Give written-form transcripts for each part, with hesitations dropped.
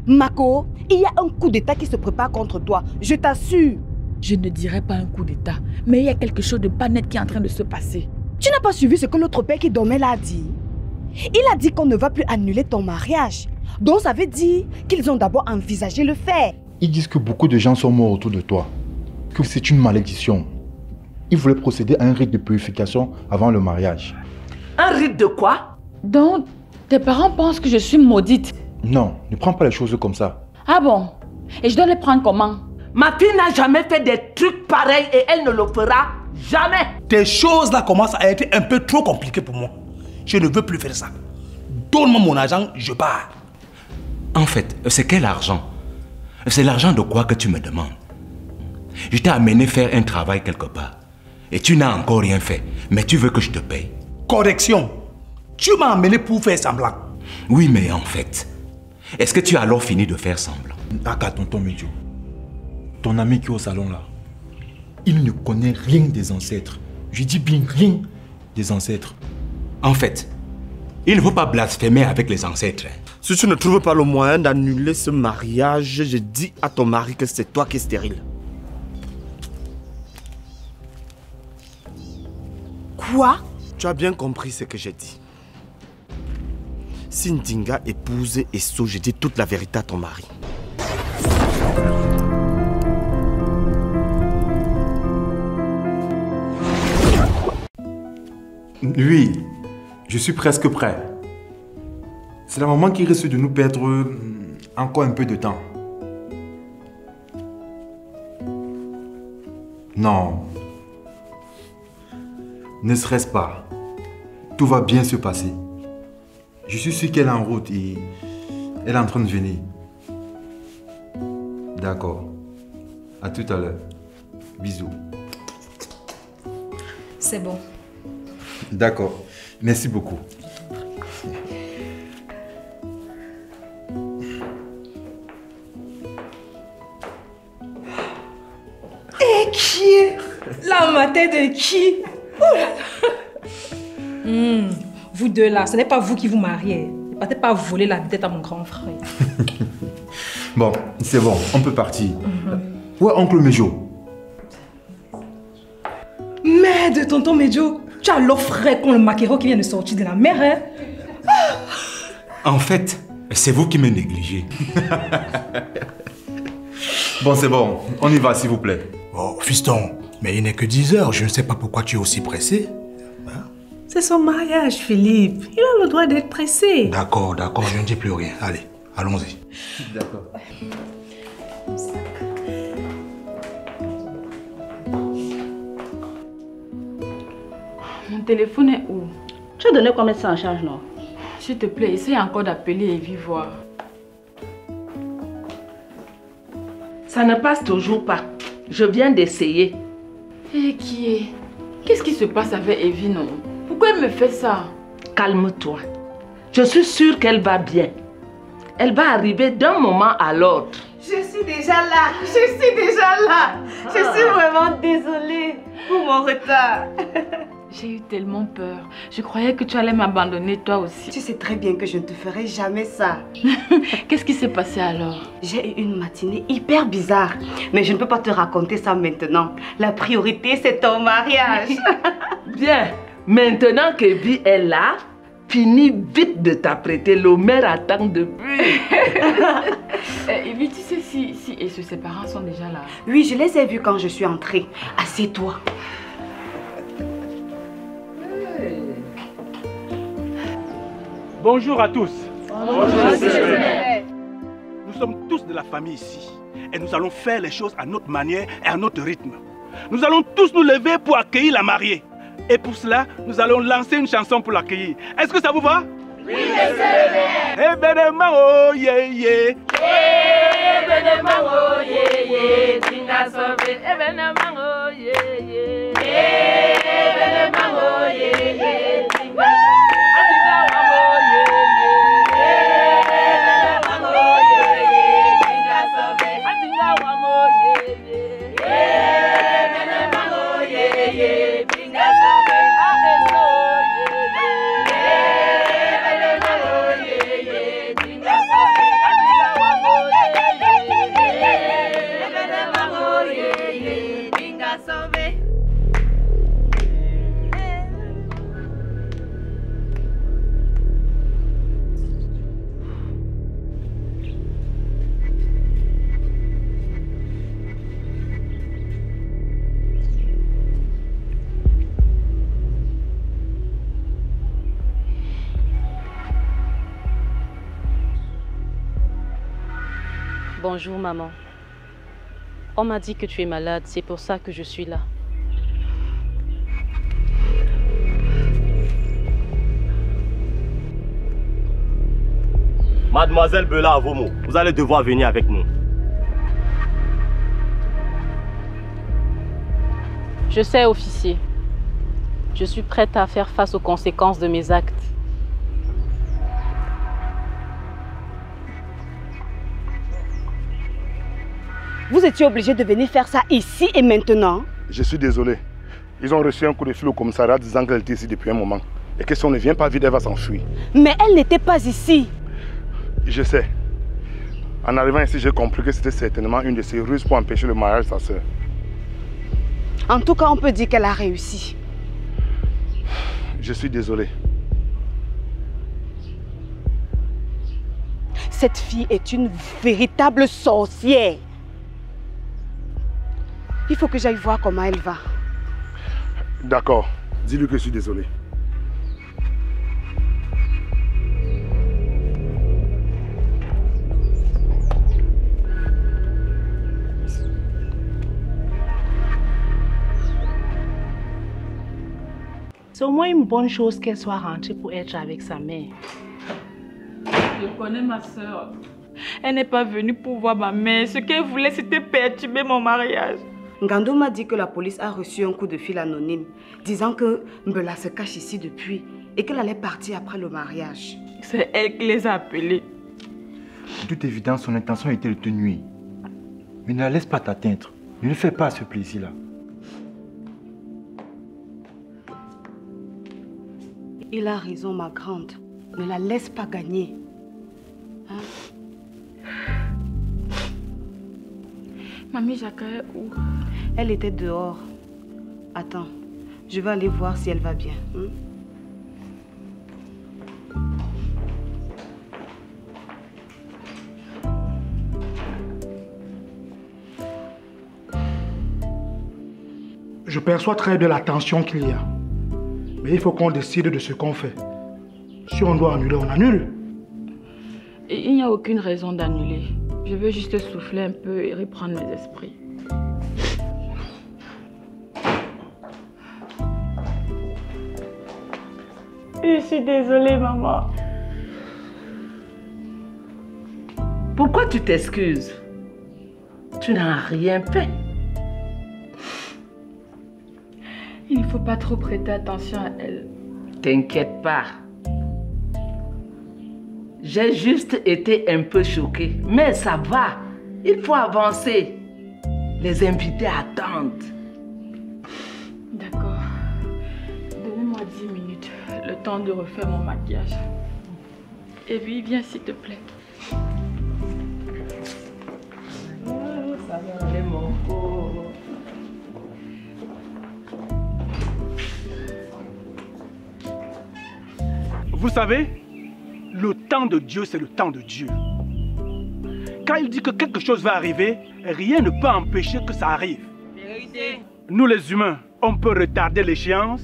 Mako, il y a un coup d'état qui se prépare contre toi, je t'assure. Je ne dirais pas un coup d'état, mais il y a quelque chose de pas net qui est en train de se passer. Tu n'as pas suivi ce que l'autre père qui dormait là a dit? Il a dit qu'on ne va plus annuler ton mariage. Donc ça veut dire qu'ils ont d'abord envisagé le faire. Ils disent que beaucoup de gens sont morts autour de toi, que c'est une malédiction. Ils voulaient procéder à un rite de purification avant le mariage. Un rite de quoi? Donc, tes parents pensent que je suis maudite? Non, ne prends pas les choses comme ça. Ah bon? Et je dois les prendre comment? Ma fille n'a jamais fait des trucs pareils et elle ne le fera jamais. Tes choses là commencent à être un peu trop compliquées pour moi. Je ne veux plus faire ça. Donne-moi mon argent, je pars. En fait, c'est quel argent? C'est l'argent de quoi que tu me demandes? Je t'ai amené faire un travail quelque part. Et tu n'as encore rien fait. Mais tu veux que je te paye? Correction. Tu m'as amené pour faire semblant. Oui, mais en fait, est-ce que tu as alors fini de faire semblant? Aka, tonton Medjo. Ton ami qui est au salon là, il ne connaît rien des ancêtres. Je dis bien rien des ancêtres. En fait, il ne faut pas blasphémer avec les ancêtres. Si tu ne trouves pas le moyen d'annuler ce mariage, je dis à ton mari que c'est toi qui es stérile. Quoi? Tu as bien compris ce que j'ai dit. Si Ndinga épouse Esso, je dis toute la vérité à ton mari. Oui, je suis presque prêt. C'est la maman qui risque de nous perdre encore un peu de temps. Non. Ne stresse pas. Tout va bien se passer. Je suis sûr qu'elle est en route et elle est en train de venir. D'accord. À tout à l'heure. Bisous. C'est bon. D'accord. Merci beaucoup. Et qui est la matin de qui? Vous deux là, ce n'est pas vous qui vous mariez. Ne partez pas voler la tête à mon grand frère. Bon, c'est bon, on peut partir. Ouais, oncle Medjo. Merde, tonton Medjo, tu as l'eau frais comme le maquereau qui vient de sortir de la mer, hein? En fait, c'est vous qui me négligez. Bon, c'est bon, on y va s'il vous plaît. Oh, fiston, mais il n'est que 10 heures. Je ne sais pas pourquoi tu es aussi pressé. C'est son mariage, Philippe. Il a le droit d'être pressé. D'accord, d'accord, je ne dis plus rien. Allez, allons-y. D'accord. Mon téléphone est où? Tu as donné combien de ça en charge, non? S'il te plaît, essaye encore d'appeler Evie voir. Ça ne passe toujours pas. Je viens d'essayer. Et qui est? Qu'est-ce qui se passe avec Evie, non? Pourquoi elle me fait ça? Calme-toi. Je suis sûre qu'elle va bien. Elle va arriver d'un moment à l'autre. Je suis déjà là, je suis déjà là. Je suis vraiment désolée pour mon retard. J'ai eu tellement peur. Je croyais que tu allais m'abandonner toi aussi. Tu sais très bien que je ne te ferai jamais ça. Qu'est-ce qui s'est passé alors? J'ai eu une matinée hyper bizarre. Mais je ne peux pas te raconter ça maintenant. La priorité, c'est ton mariage. Bien. Maintenant qu'Evie est là, finis vite de t'apprêter. Le maire attend depuis. Evie, tu sais si et ses parents sont déjà là? Oui, je les ai vus quand je suis entrée. Assieds-toi. Bonjour à tous. Bonjour. Nous sommes tous de la famille ici. Et nous allons faire les choses à notre manière et à notre rythme. Nous allons tous nous lever pour accueillir la mariée. Et pour cela, nous allons lancer une chanson pour l'accueillir. Est-ce que ça vous va? Oui, monsieur le maire. Événement, oh yeah yeah. Événement, oh yeah yeah. Tinga sauvé. Événement, oh yeah yeah. Événement, oh yeah yeah. Tinga sauvé. Bonjour maman. On m'a dit que tu es malade, c'est pour ça que je suis là. Mademoiselle Bella à vos mots, vous allez devoir venir avec nous. Je sais, officier. Je suis prête à faire face aux conséquences de mes actes. Vous étiez obligé de venir faire ça ici et maintenant? Je suis désolé. Ils ont reçu un coup de fil au commissariat disant qu'elle était ici depuis un moment. Et que si on ne vient pas vite, elle va s'enfuir. Mais elle n'était pas ici. Je sais. En arrivant ici, j'ai compris que c'était certainement une de ces ruses pour empêcher le mariage de sa sœur. En tout cas, on peut dire qu'elle a réussi. Je suis désolé. Cette fille est une véritable sorcière. Il faut que j'aille voir comment elle va. D'accord. Dis-lui que je suis désolé. C'est au moins une bonne chose qu'elle soit rentrée pour être avec sa mère. Je connais ma soeur. Elle n'est pas venue pour voir ma mère. Ce qu'elle voulait, c'était perturber mon mariage. Ngando m'a dit que la police a reçu un coup de fil anonyme disant que Mbela se cache ici depuis et qu'elle allait partir après le mariage. C'est elle qui les a appelés. De toute évidence, son intention était de te nuire. Mais ne la laisse pas t'atteindre. Ne lui fais pas ce plaisir-là. Il a raison, ma grande. Ne la laisse pas gagner. Hein? Mamie Jacques est où? Elle était dehors. Attends, je vais aller voir si elle va bien. Hein? Je perçois très bien la tension qu'il y a. Mais il faut qu'on décide de ce qu'on fait. Si on doit annuler, on annule. Et il n'y a aucune raison d'annuler. Je veux juste souffler un peu et reprendre mes esprits. Je suis désolée, maman. Pourquoi tu t'excuses? Tu n'as rien fait. Il ne faut pas trop prêter attention à elle. T'inquiète pas. J'ai juste été un peu choquée. Mais ça va. Il faut avancer. Les invités attendent. D'accord. Donnez-moi 10 minutes. Le temps de refaire mon maquillage. Et puis, viens s'il te plaît. Ça va aller, mon pauvre. Vous savez, le temps de Dieu, c'est le temps de Dieu. Quand il dit que quelque chose va arriver, rien ne peut empêcher que ça arrive. Vérité. Nous les humains, on peut retarder l'échéance,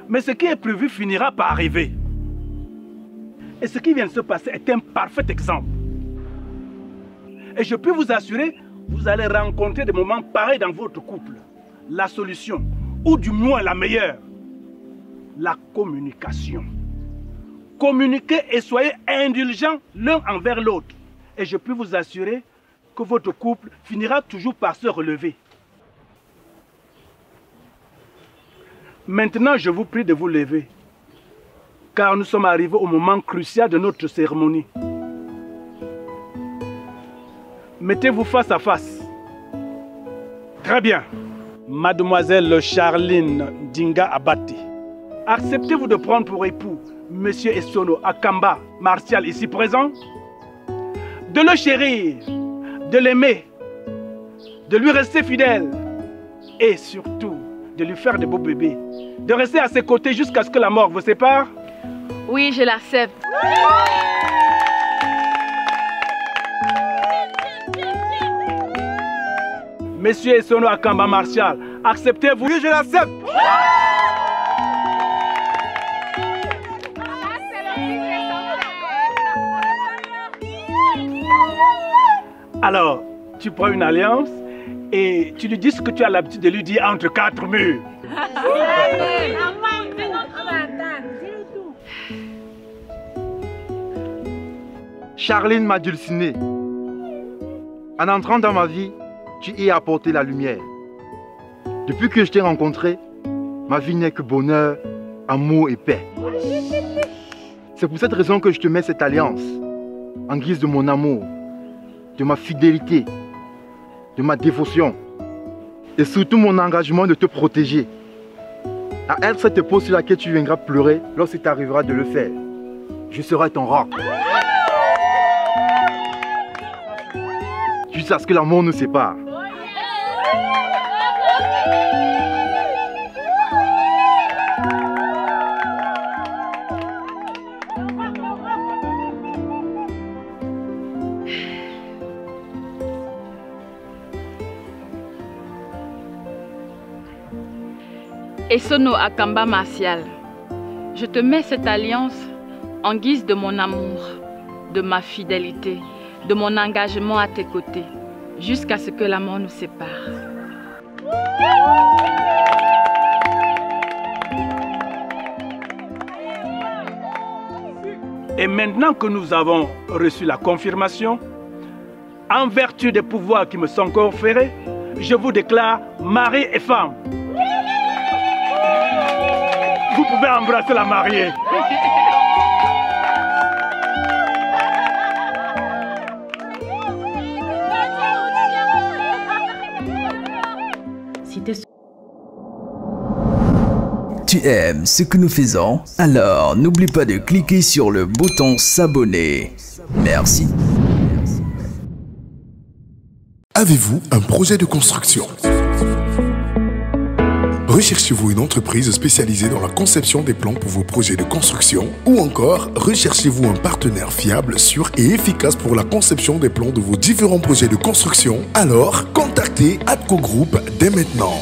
mais ce qui est prévu finira par arriver. Et ce qui vient de se passer est un parfait exemple. Et je peux vous assurer, vous allez rencontrer des moments pareils dans votre couple. La solution, ou du moins la meilleure, la communication. Communiquez et soyez indulgents l'un envers l'autre. Et je peux vous assurer que votre couple finira toujours par se relever. Maintenant, je vous prie de vous lever, car nous sommes arrivés au moment crucial de notre cérémonie. Mettez-vous face à face. Très bien. Mademoiselle Charline Dinga Abati, acceptez-vous de prendre pour époux Monsieur Essono Akamba Martial ici présent? De le chérir, de l'aimer, de lui rester fidèle et surtout de lui faire de beaux bébés, de rester à ses côtés jusqu'à ce que la mort vous sépare? Oui, je l'accepte. Monsieur Essono Akamba Martial, acceptez-vous? Oui, je l'accepte. Alors, tu prends une alliance et tu lui dis ce que tu as l'habitude de lui dire entre 4 murs. Charline m'a dulciné. En entrant dans ma vie, tu y as apporté la lumière. Depuis que je t'ai rencontré, ma vie n'est que bonheur, amour et paix. C'est pour cette raison que je te mets cette alliance, en guise de mon amour, de ma fidélité, de ma dévotion, et surtout mon engagement de te protéger. À elle, cette épaule sur laquelle tu viendras pleurer lorsqu'il t'arrivera de le faire. Je serai ton roc. Jusqu'à ce que la mort nous sépare. Esono Akamba Martial, je te mets cette alliance en guise de mon amour, de ma fidélité, de mon engagement à tes côtés, jusqu'à ce que la mort nous sépare. Et maintenant que nous avons reçu la confirmation, en vertu des pouvoirs qui me sont conférés, je vous déclare mari et femme. Vous pouvez embrasser la mariée. Tu aimes ce que nous faisons? Alors n'oublie pas de cliquer sur le bouton s'abonner. Merci. Avez-vous un projet de construction? Recherchez-vous une entreprise spécialisée dans la conception des plans pour vos projets de construction? Ou encore, recherchez-vous un partenaire fiable, sûr et efficace pour la conception des plans de vos différents projets de construction? Alors, contactez Adco Group dès maintenant.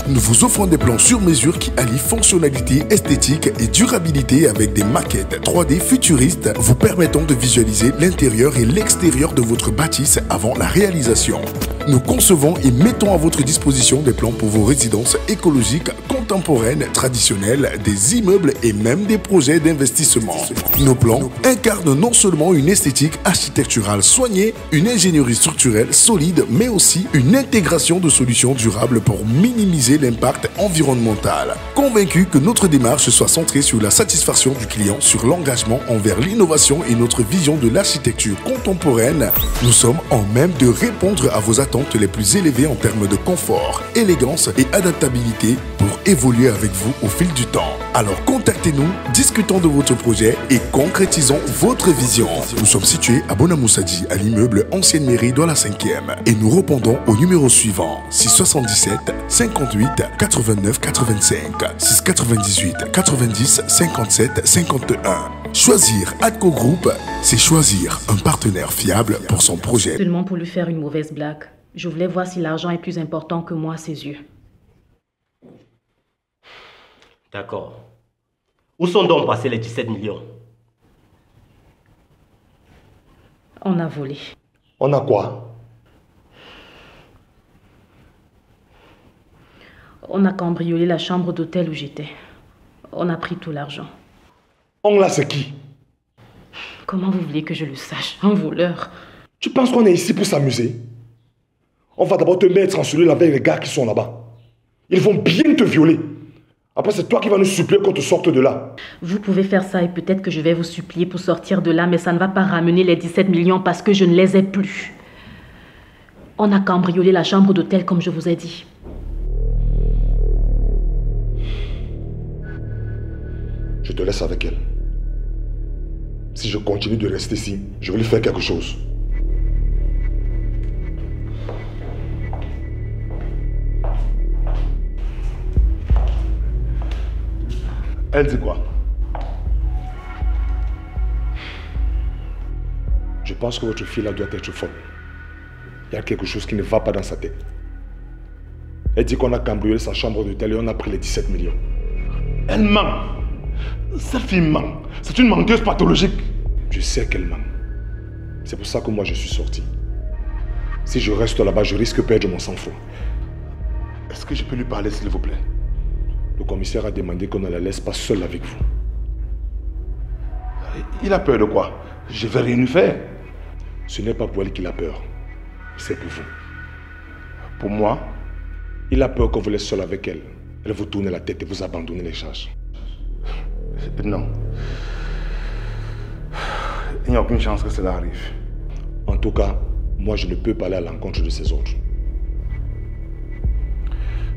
Nous vous offrons des plans sur mesure qui allient fonctionnalité, esthétique et durabilité avec des maquettes 3D futuristes vous permettant de visualiser l'intérieur et l'extérieur de votre bâtisse avant la réalisation. Nous concevons et mettons à votre disposition des plans pour vos résidences écologiques, contemporaines, traditionnelles, des immeubles et même des projets d'investissement. Nos plans incarnent non seulement une esthétique architecturale soignée, une ingénierie structurelle solide, mais aussi une intégration de solutions durables pour minimiser l'impact environnemental. Convaincu que notre démarche soit centrée sur la satisfaction du client, sur l'engagement envers l'innovation et notre vision de l'architecture contemporaine, nous sommes en même de répondre à vos attentes les plus élevées en termes de confort, élégance et adaptabilité pour évoluer avec vous au fil du temps. Alors contactez-nous, discutons de votre projet et concrétisons votre vision. Nous sommes situés à Bonamoussadi, à l'immeuble Ancienne Mairie dans la 5e. Et nous répondons au numéro suivant, 677 58 89 85 698 90 57 51. Choisir Adco Group, c'est choisir un partenaire fiable pour son projet. Seulement pour lui faire une mauvaise blague. Je voulais voir si l'argent est plus important que moi à ses yeux. D'accord. Où sont donc passés les 17 millions? On a volé. On a quoi? On a cambriolé la chambre d'hôtel où j'étais. On a pris tout l'argent. On l'a, c'est qui? Comment vous voulez que je le sache? Un voleur. Tu penses qu'on est ici pour s'amuser? On va d'abord te mettre en cellule avec les gars qui sont là-bas. Ils vont bien te violer. Après, c'est toi qui vas nous supplier qu'on te sorte de là. Vous pouvez faire ça et peut-être que je vais vous supplier pour sortir de là, mais ça ne va pas ramener les 17 millions parce que je ne les ai plus. On a cambriolé la chambre d'hôtel comme je vous ai dit. Je te laisse avec elle. Si je continue de rester ici, je vais lui faire quelque chose. Elle dit quoi? Je pense que votre fille là doit être folle. Il y a quelque chose qui ne va pas dans sa tête. Elle dit qu'on a cambriolé sa chambre d'hôtel et on a pris les 17 millions. Elle ment. Cette fille ment. C'est une menteuse pathologique. Je sais qu'elle ment. C'est pour ça que moi je suis sorti. Si je reste là-bas, je risque de perdre mon sang-froid. Est-ce que je peux lui parler, s'il vous plaît? Le commissaire a demandé qu'on ne la laisse pas seule avec vous. Il a peur de quoi? Je vais rien lui faire. Ce n'est pas pour elle qu'il a peur. C'est pour vous. Pour moi? Il a peur qu'on vous laisse seul avec elle. Elle vous tourne la tête et vous abandonne les charges. Non. Il n'y a aucune chance que cela arrive. En tout cas, moi je ne peux pas aller à l'encontre de ses ordres.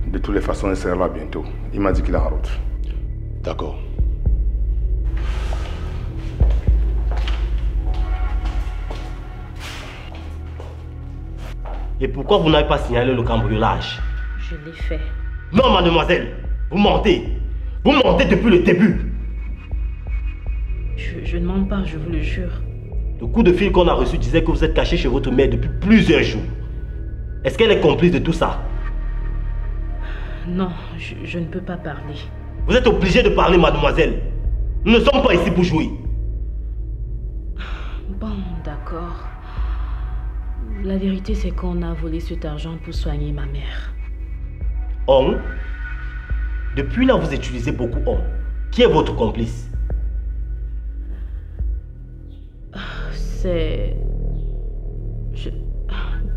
De toutes les façons, il sera là bientôt. Il m'a dit qu'il est en route. D'accord. Et pourquoi vous n'avez pas signalé le cambriolage? Je l'ai fait. Non, mademoiselle, vous mentez. Vous mentez depuis le début. Je ne mens pas, je vous le jure. Le coup de fil qu'on a reçu disait que vous êtes caché chez votre mère depuis plusieurs jours. Est-ce qu'elle est complice de tout ça? Non, je ne peux pas parler. Vous êtes obligée de parler, mademoiselle. Nous ne sommes pas ici pour jouer. Bon, d'accord. La vérité, c'est qu'on a volé cet argent pour soigner ma mère. On? Depuis là, vous utilisez beaucoup on. Qui est votre complice? C'est...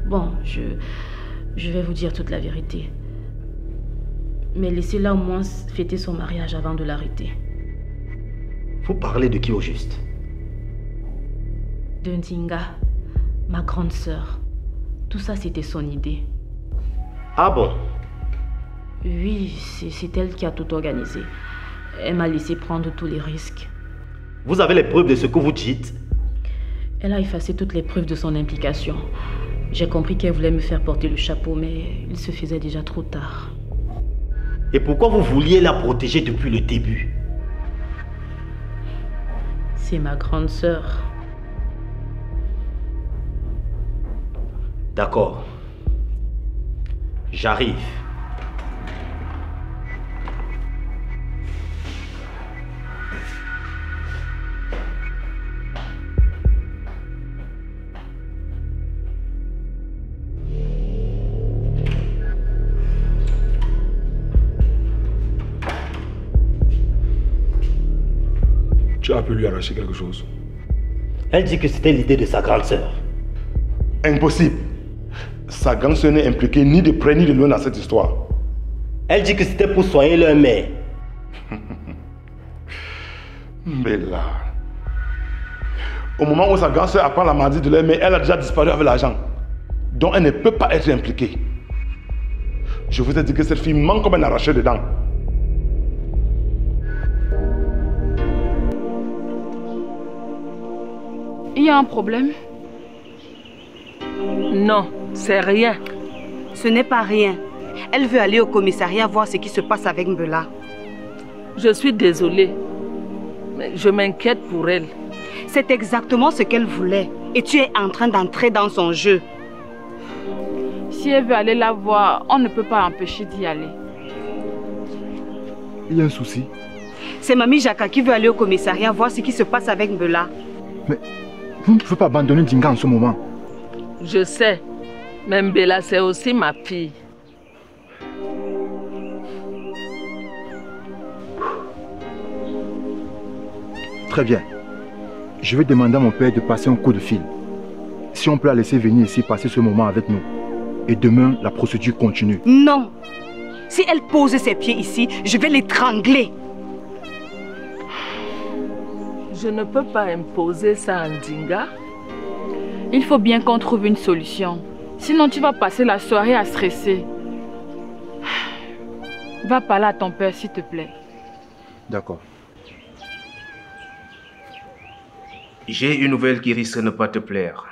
Bon, je vais vous dire toute la vérité. Mais laissez-la au moins fêter son mariage avant de l'arrêter. Vous parlez de qui au juste? De Ndinga, ma grande sœur. Tout ça, c'était son idée. Ah bon? Oui, c'est elle qui a tout organisé. Elle m'a laissé prendre tous les risques. Vous avez les preuves de ce que vous dites? Elle a effacé toutes les preuves de son implication. J'ai compris qu'elle voulait me faire porter le chapeau, mais il se faisait déjà trop tard. Et pourquoi vous vouliez la protéger depuis le début? C'est ma grande sœur. D'accord. J'arrive. Tu as pu lui arracher quelque chose? Elle dit que c'était l'idée de sa grande sœur. Impossible. Sa grande sœur n'est impliquée ni de près ni de loin dans cette histoire. Elle dit que c'était pour soigner leur mère. Bella. Au moment où sa grande sœur apprend la maladie de leur mère, elle a déjà disparu avec l'argent. Donc elle ne peut pas être impliquée. Je vous ai dit que cette fille manque comme un arracheur de dents. Il y a un problème? Non, c'est rien. Ce n'est pas rien. Elle veut aller au commissariat voir ce qui se passe avec Mbela. Je suis désolée, mais je m'inquiète pour elle. C'est exactement ce qu'elle voulait. Et tu es en train d'entrer dans son jeu. Si elle veut aller la voir, on ne peut pas empêcher d'y aller. Il y a un souci. C'est Mamie Jaka qui veut aller au commissariat voir ce qui se passe avec Mbela. Mais vous ne pouvez pas abandonner Ndinga en ce moment. Je sais, mais Mbela c'est aussi ma fille. Très bien. Je vais demander à mon père de passer un coup de fil. Si on peut la laisser venir ici passer ce moment avec nous. Et demain, la procédure continue. Non. Si elle pose ses pieds ici, je vais l'étrangler. Je ne peux pas imposer ça à Ndinga. Il faut bien qu'on trouve une solution. Sinon, tu vas passer la soirée à stresser. Va parler à ton père, s'il te plaît. D'accord. J'ai une nouvelle qui risque de ne pas te plaire.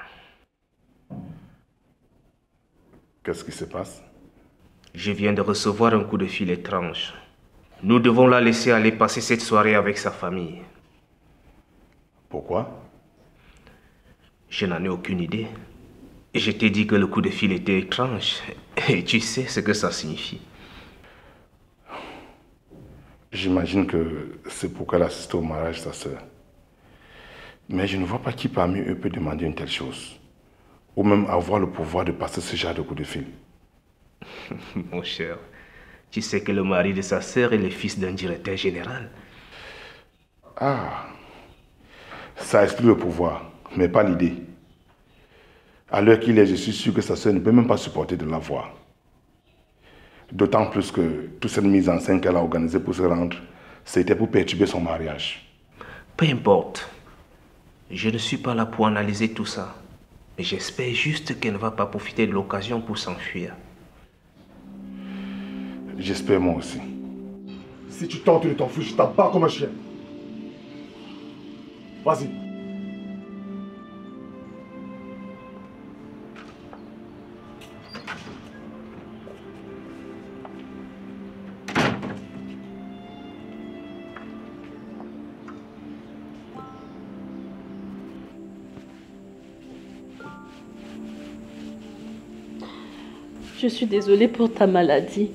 Qu'est-ce qui se passe? Je viens de recevoir un coup de fil étrange. Nous devons la laisser aller passer cette soirée avec sa famille. Pourquoi? Je n'en ai aucune idée. Je t'ai dit que le coup de fil était étrange. Et tu sais ce que ça signifie. J'imagine que c'est pour qu'elle assiste au mariage de sa sœur. Mais je ne vois pas qui parmi eux peut demander une telle chose. ou même avoir le pouvoir de passer ce genre de coup de fil. Mon cher, tu sais que le mari de sa sœur est le fils d'un directeur général. Ah, ça explique le pouvoir, mais pas l'idée. À l'heure qu'il est, je suis sûr que sa sœur ne peut même pas supporter de la voir. D'autant plus que toute cette mise en scène qu'elle a organisée pour se rendre, c'était pour perturber son mariage. Peu importe. Je ne suis pas là pour analyser tout ça. Mais j'espère juste qu'elle ne va pas profiter de l'occasion pour s'enfuir. J'espère moi aussi. Si tu tentes de t'enfuir, je t'abats comme un chien. Vas-y. Je suis désolée pour ta maladie.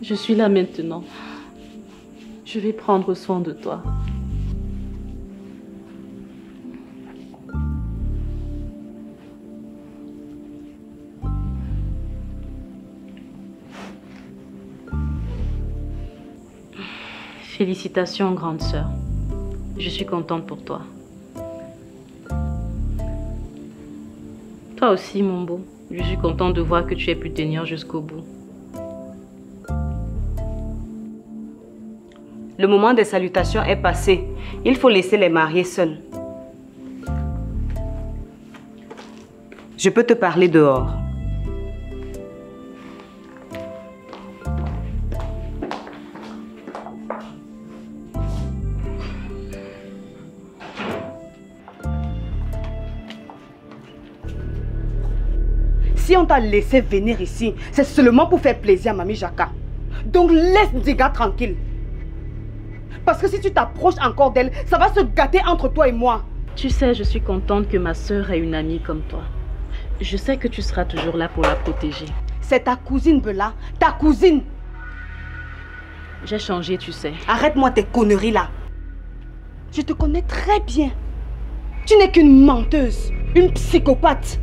Je suis là maintenant. Je vais prendre soin de toi. Félicitations, grande sœur. Je suis contente pour toi. Toi aussi, mon beau. Je suis contente de voir que tu aies pu tenir jusqu'au bout. Le moment des salutations est passé. Il faut laisser les mariés seuls. Je peux te parler dehors. Si on t'a laissé venir ici, c'est seulement pour faire plaisir à Mamie Jaka. Donc laisse Ndiga tranquille. Parce que si tu t'approches encore d'elle, ça va se gâter entre toi et moi. Tu sais, je suis contente que ma sœur ait une amie comme toi. Je sais que tu seras toujours là pour la protéger. C'est ta cousine, Bella. Ta cousine. J'ai changé, tu sais. Arrête-moi tes conneries là. Je te connais très bien. Tu n'es qu'une menteuse, une psychopathe.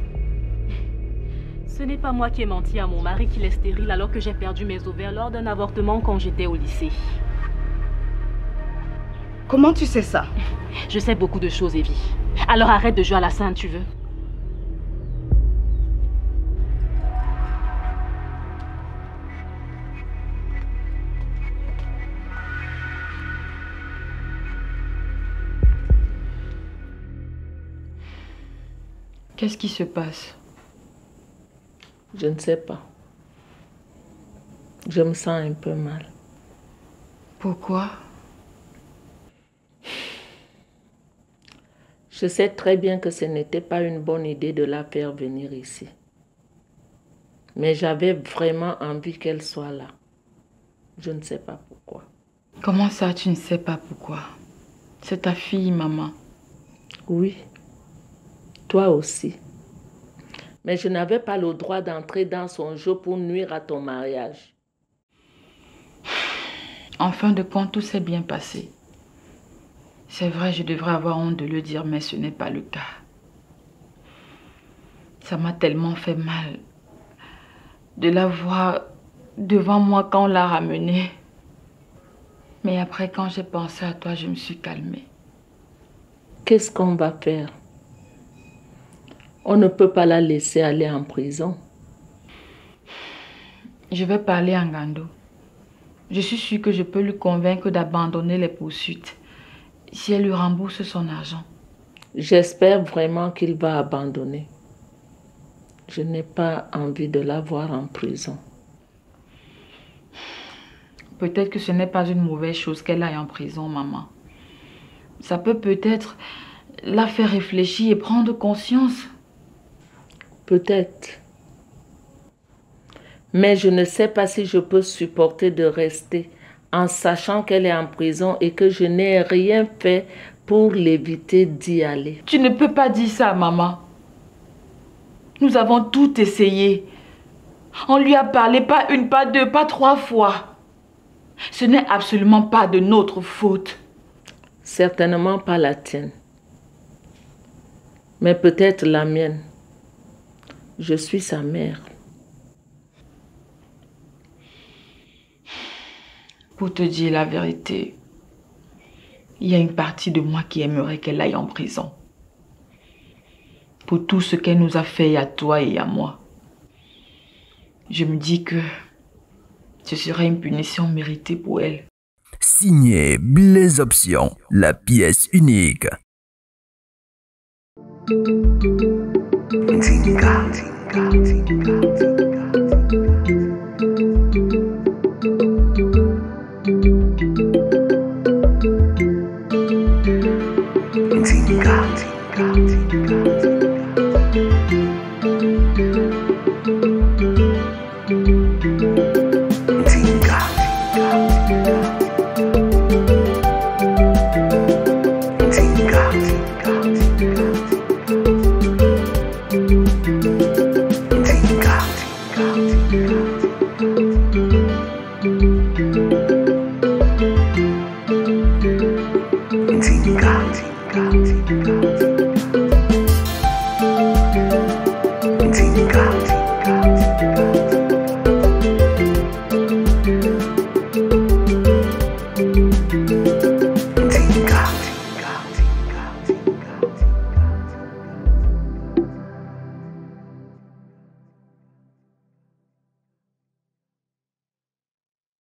Ce n'est pas moi qui ai menti à mon mari qu'il est stérile alors que j'ai perdu mes ovaires lors d'un avortement quand j'étais au lycée. Comment tu sais ça? Je sais beaucoup de choses, Evie. Alors arrête de jouer à la sainte, tu veux? Qu'est-ce qui se passe? Je ne sais pas. Je me sens un peu mal. Pourquoi? Je sais très bien que ce n'était pas une bonne idée de la faire venir ici. Mais j'avais vraiment envie qu'elle soit là. Je ne sais pas pourquoi. Comment ça, tu ne sais pas pourquoi? C'est ta fille, maman. Oui. Toi aussi. Mais je n'avais pas le droit d'entrer dans son jeu pour nuire à ton mariage. En fin de compte, tout s'est bien passé. C'est vrai, je devrais avoir honte de le dire, mais ce n'est pas le cas. Ça m'a tellement fait mal de la voir devant moi quand on l'a ramenée. Mais après, quand j'ai pensé à toi, je me suis calmée. Qu'est-ce qu'on va faire? On ne peut pas la laisser aller en prison. Je vais parler à Ngando. Je suis sûre que je peux lui convaincre d'abandonner les poursuites si elle lui rembourse son argent. J'espère vraiment qu'il va abandonner. Je n'ai pas envie de la voir en prison. Peut-être que ce n'est pas une mauvaise chose qu'elle aille en prison, maman. Ça peut peut-être la faire réfléchir et prendre conscience. Peut-être. Mais je ne sais pas si je peux supporter de rester en sachant qu'elle est en prison et que je n'ai rien fait pour l'éviter d'y aller. Tu ne peux pas dire ça, maman. Nous avons tout essayé. On lui a parlé pas une, pas deux, pas trois fois. Ce n'est absolument pas de notre faute. Certainement pas la tienne. Mais peut-être la mienne. Je suis sa mère. Pour te dire la vérité, il y a une partie de moi qui aimerait qu'elle aille en prison. Pour tout ce qu'elle nous a fait à toi et à moi. Je me dis que ce serait une punition méritée pour elle. Signé Blaise Option, la pièce unique.